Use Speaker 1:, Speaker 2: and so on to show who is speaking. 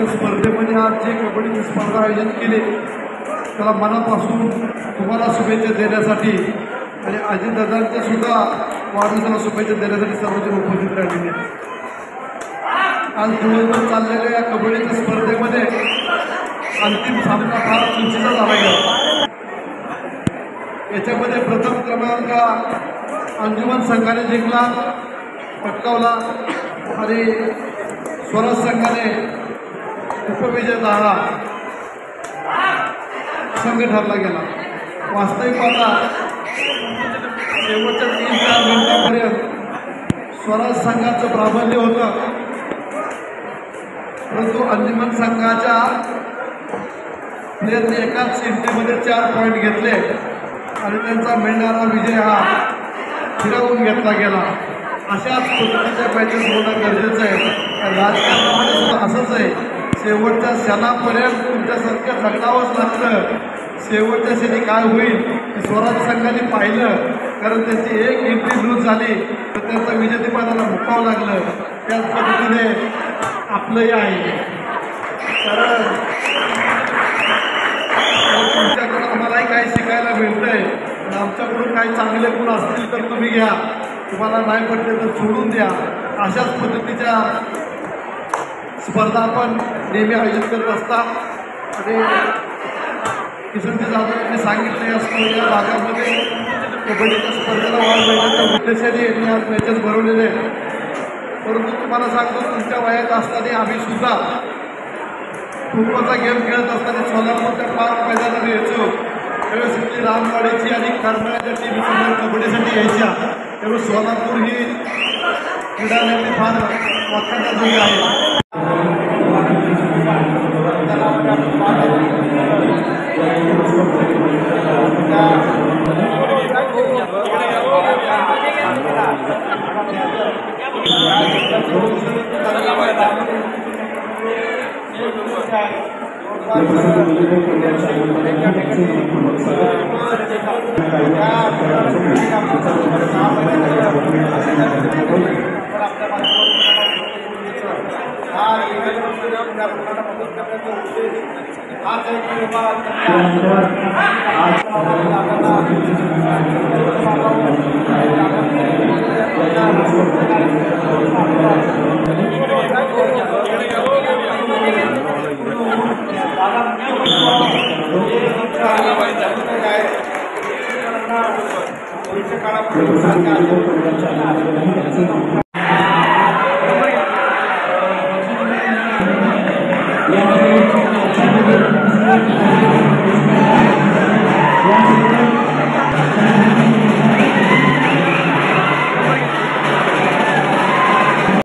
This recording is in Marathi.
Speaker 1: स्पर्धेमध्ये आज जे कबड्डीची स्पर्धा आयोजित केली त्याला मनापासून तुम्हाला शुभेच्छा देण्यासाठी आणि अजितदादांच्या सुद्धा वाढदिवसाला शुभेच्छा देण्यासाठी सर्वजण उपस्थित राहिलेले. आज दिवसभर चाललेल्या या कबड्डीच्या स्पर्धेमध्ये अंतिम सामना फार चुकीचा झाला गेला. याच्यामध्ये प्रथम क्रमांक अंजुमन संघाने जिंकला पटकावला आणि स्वराज संघाने उपविजय झाला संघ ठरला गेला. वास्तविक पाहता शेवटच्या 3-4 मिनिटांपर्यंत स्वराज संघाचं प्राबल्य होतं, परंतु अंजुमन संघाच्या प्लेयरने एकाच इंटीमध्ये 4 पॉईंट घेतले आणि त्यांचा मिळणारा विजय हा फिरवून घेतला गेला. अशाच पद्धतीच्या मॅचेस होणं गरजेचं आहे. राजकारणामध्ये सुद्धा असंच आहे, शेवटच्या क्षणापर्यंत तुमच्यासारखं झगडावंच लागतं. शेवटच्या क्षणी काय होईल हे स्वराज संघाने पाहिलं, कारण त्यांची एक एंट्री लूज झाली तर त्यांचा विजेतेपदाला मुकावं लागलं. त्याच पद्धतीने आपलंही आहे. तर तुमच्याकडून आम्हालाही काही शिकायला मिळतंय. आमच्याकडून काही चांगले गुण असतील तर तुम्ही घ्या, तुम्हाला नाही पटले तर सोडून द्या. अशाच पद्धतीच्या स्पर्धा आपण नेहमी आयोजित करत असतात. आणि किशनजी जाधव यांनी सांगितले असतो या भागामध्ये कबड्डीच्या स्पर्धेला वाढ मिळण्याच्या उद्देशाने यांनी आज मॅचेस भरवलेले आहेत. परंतु तुम्हाला सांगतो, तुमच्या वयात असताना आम्ही सुद्धा फुटबॉलचा गेम खेळत असताना सोलापूरच्या पार्क मैदानावर यायचो. त्यावेळेस इथली रामवाडीची आणि करमाळ्याच्या टीम समोर कबड्डीसाठी यायच्या. त्यावेळेस सोलापूर ही क्रीडालयाची फार वाखाणण्याजोगी आहे.